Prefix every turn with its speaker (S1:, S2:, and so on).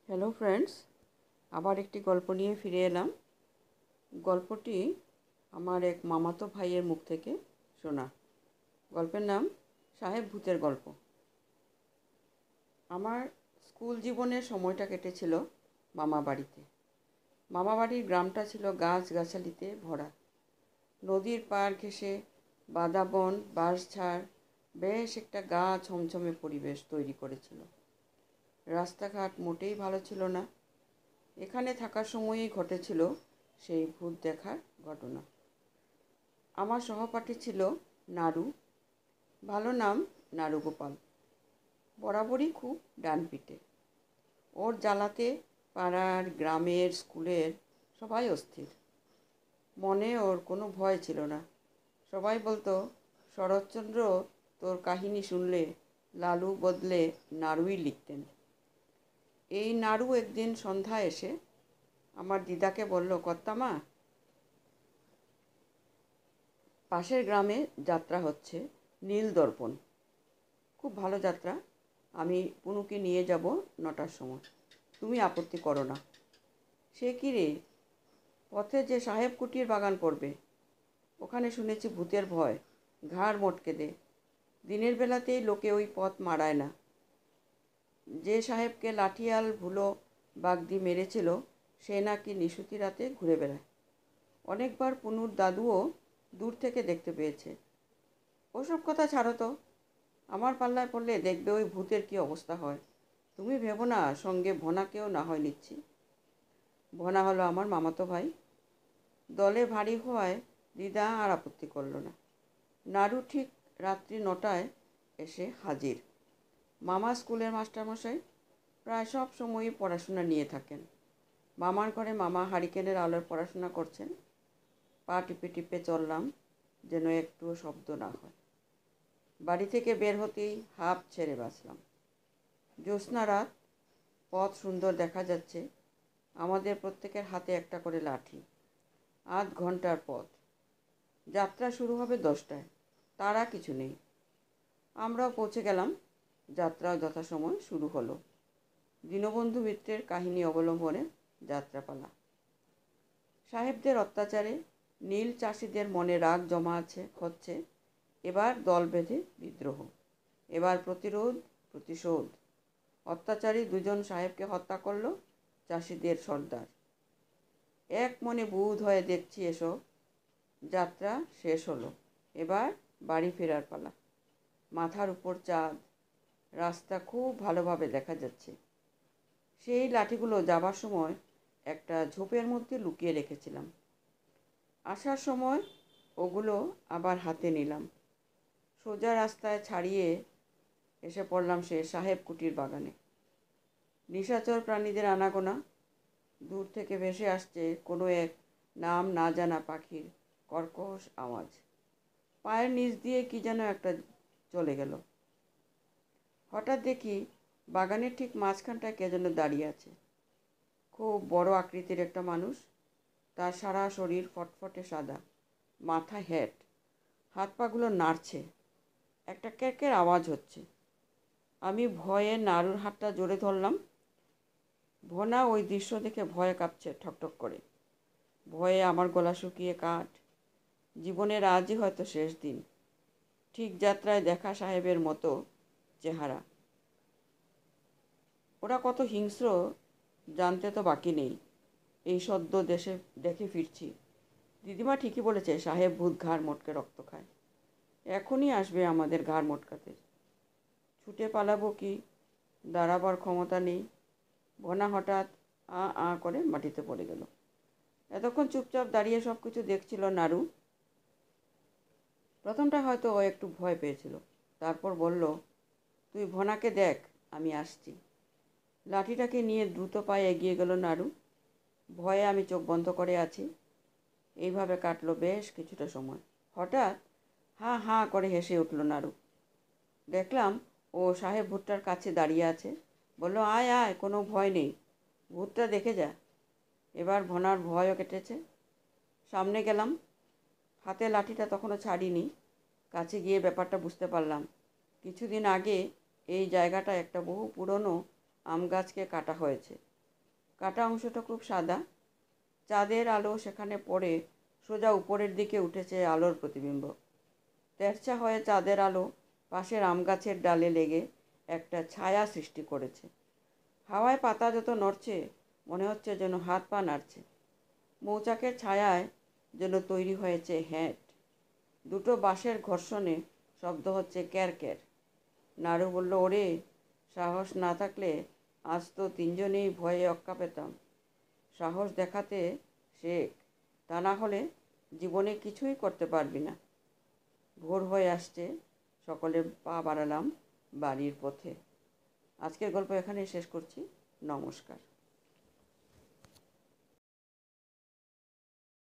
S1: Hello friends, আবার একটি গল্প নিয়ে ফিরে এলাম। গল্পটি আমার এক মামাতো ভাইয়ের মুখ থেকে শোনা। গল্পের নাম সাহেব ভূতের গল্প। আমার স্কুল জীবনের সময়টা কেটেছিল মামা বাড়িতে। মামা বাড়ির গ্রামটা ছিল গাছগাছালিতে ভরা। নদীর পাড় ঘেঁষে বাঁধা বন, বাঁশঝাড় বেশ একটা গা ছমছমে পরিবেশ তৈরি করেছিল। রাস্তাঘাট মোটেই ভালো ছিল না। এখানে থাকার সময়ই ঘটেছিল সেই ভূত দেখার ঘটনা। আমার সহপাঠী ছিল নাড়ু। ভালো নাম নাড়ুগোপাল। বরাবরই খুব ডানপিটে। ওর জ্বালাতে পাড়ার, গ্রামের, স্কুলের সবাই অস্থির। মনে ওর কোনো ভয় ছিল না। সবাই বলতো, শরৎচন্দ্র তোর কাহিনী শুনলে লালু বদলে নাড়ুই লিখতেন। এই নাড়ু একদিন সন্ধ্যায় এসে আমার দিদাকে বলল, কর্তামা, পাশের গ্রামে যাত্রা হচ্ছে, নীল দর্পণ। খুব ভালো যাত্রা। আমি পুনুকে নিয়ে যাব 9টার সময়। তুমি আপত্তি করো না। সে কি রে? পথে যে সাহেব কুটির বাগান পড়বে, ওখানে শুনেছি ভূতের ভয়, ঘাড় মটকে দে। দিনের বেলাতেই লোকে ওই পথ মারায় না। যে সাহেবকে লাঠিয়াল ভুলো বাগদি মেরেছিল, সে নাকি নিশুতি রাতে ঘুরে বেড়ায়। অনেকবার পুনুর দাদুও দূর থেকে দেখতে পেয়েছে। ওসব কথা ছাড়ো তো। আমার পাল্লায় পড়লে দেখবে ওই ভূতের কী অবস্থা হয়। তুমি ভেবো না, সঙ্গে ভোনাকেও না হয় নিচ্ছি। ভোনা হলো আমার মামাতো ভাই। দলে ভারী হওয়ায় দিদা আর আপত্তি করলো না। নাড়ু ঠিক রাত্রি 9টায় এসে হাজির। মামা স্কুলের মাস্টারমশাই, প্রায় সব সময়ই পড়াশোনা নিয়ে থাকেন। মামার ঘরে মামা হারিকেনের আলোয় পড়াশোনা করছেন। পা টিপে টিপে চললাম, যেন একটুও শব্দ না হয়। বাড়ি থেকে বের হতেই হাঁপ ছেড়ে বাঁচলাম। জ্যোৎস্না রাত, পথ সুন্দর দেখা যাচ্ছে। আমাদের প্রত্যেকের হাতে একটা করে লাঠি। 8 ঘন্টার পথ। যাত্রা শুরু হবে 10টায়। তারা কিছু নেই। আমরাও পৌঁছে গেলাম। যাত্রাও যথাসময় শুরু হলো। দীনবন্ধু মিত্রের কাহিনী অবলম্বনে যাত্রাপালা। সাহেবদের অত্যাচারে নীল চাষিদের মনে রাগ জমা হচ্ছে। এবার দল বেঁধে বিদ্রোহ। এবার প্রতিরোধ, প্রতিশোধ। অত্যাচারী 2জন সাহেবকে হত্যা করল চাষিদের সর্দার। এক মনে বুধ হয়ে দেখছি এসব। যাত্রা শেষ হলো। এবার বাড়ি ফেরার পালা। মাথার উপর চাঁদ, রাস্তা খুব ভালোভাবে দেখা যাচ্ছে। সেই লাঠিগুলো যাবার সময় একটা ঝোপের মধ্যে লুকিয়ে রেখেছিলাম। আসার সময় ওগুলো আবার হাতে নিলাম। সোজা রাস্তায় ছাড়িয়ে এসে পড়লাম সে সাহেব কুটির বাগানে। নিশাচর প্রাণীদের আনাগোনা। দূর থেকে ভেসে আসছে কোনো এক নাম না জানা পাখির কর্কশ আওয়াজ। পায়ের নিচ দিয়ে কি যেন একটা চলে গেল। হঠাৎ দেখি বাগানের ঠিক মাঝখানটায় কে যেন দাঁড়িয়ে আছে। খুব বড় আকৃতির একটা মানুষ। তার সারা শরীর ফটফটে সাদা, মাথা হ্যাট, হাত পাগুলো নাড়ছে, একটা ক্যাকের আওয়াজ হচ্ছে। আমি ভয়ে নাড়ুর হাতটা জোরে ধরলাম। ভোনা ওই দৃশ্য দেখে ভয়ে কাঁপছে ঠকঠক করে। ভয়ে আমার গলা শুকিয়ে কাঠ। জীবনের আজই হয়তো শেষ দিন। ঠিক যাত্রায় দেখা সাহেবের মতো চেহারা। ওরা কত হিংস্র জানতে তো বাকি নেই। এই সদ্য দেশে দেখে ফিরছি। দিদিমা ঠিকই বলেছে, সাহেব ভূত ঘাড় মটকে রক্ত খায়। এখনই আসবে আমাদের ঘাড় মটকাতে। ছুটে পালাবো কি, দাঁড়াবার ক্ষমতা নেই। ভোনা হঠাৎ আ করে মাটিতে পড়ে গেল। এতক্ষণ চুপচাপ দাঁড়িয়ে সব কিছু দেখছিল নাড়ু। প্রথমটা হয়তো ও একটু ভয় পেয়েছিল। তারপর বলল, তুই ভোনাকে দেখ, আমি আসছি। লাঠিটাকে নিয়ে দ্রুত পায়ে এগিয়ে গেল নাড়ু। ভয়ে আমি চোখ বন্ধ করে আছি। এইভাবে কাটলো বেশ কিছুটা সময়। হঠাৎ হাঁ হাঁ করে হেসে উঠল নাড়ু। দেখলাম ও সাহেব ভূতটার কাছে দাঁড়িয়ে আছে। বলল, আয় আয়, কোনো ভয় নেই, ভূতটা দেখে যা। এবার ভোনার ভয়ও কেটেছে। সামনে গেলাম। হাতে লাঠিটা তখনও ছাড়িনি। কাছে গিয়ে ব্যাপারটা বুঝতে পারলাম। কিছুদিন আগে এই জায়গাটা একটা বহু পুরনো আম গাছকে কাটা হয়েছে। কাটা অংশটা খুব সাদা। চাঁদের আলো সেখানে পড়ে সোজা উপরের দিকে উঠেছে আলোর প্রতিবিম্ব। তেরছা হয়ে চাঁদের আলো পাশের আম গাছের ডালে লেগে একটা ছায়া সৃষ্টি করেছে। হাওয়ায় পাতা যত নড়ছে মনে হচ্ছে যেন হাত পা নাড়ছে। মৌচাকের ছায়ায় যেন তৈরি হয়েছে হ্যাট। দুটো বাঁশের ঘর্ষণে শব্দ হচ্ছে ক্যার ক্যার। নাড়ু বলল, ওরে, সাহস না থাকলে আজ তো তিনজনেই ভয়ে অক্কা পেতাম। সাহস দেখাতে শেখ, তা না হলে জীবনে কিছুই করতে পারবি না। ভোর হয়ে আসছে, সকলে পা বাড়ালাম বাড়ির পথে। আজকের গল্প এখানেই শেষ করছি। নমস্কার।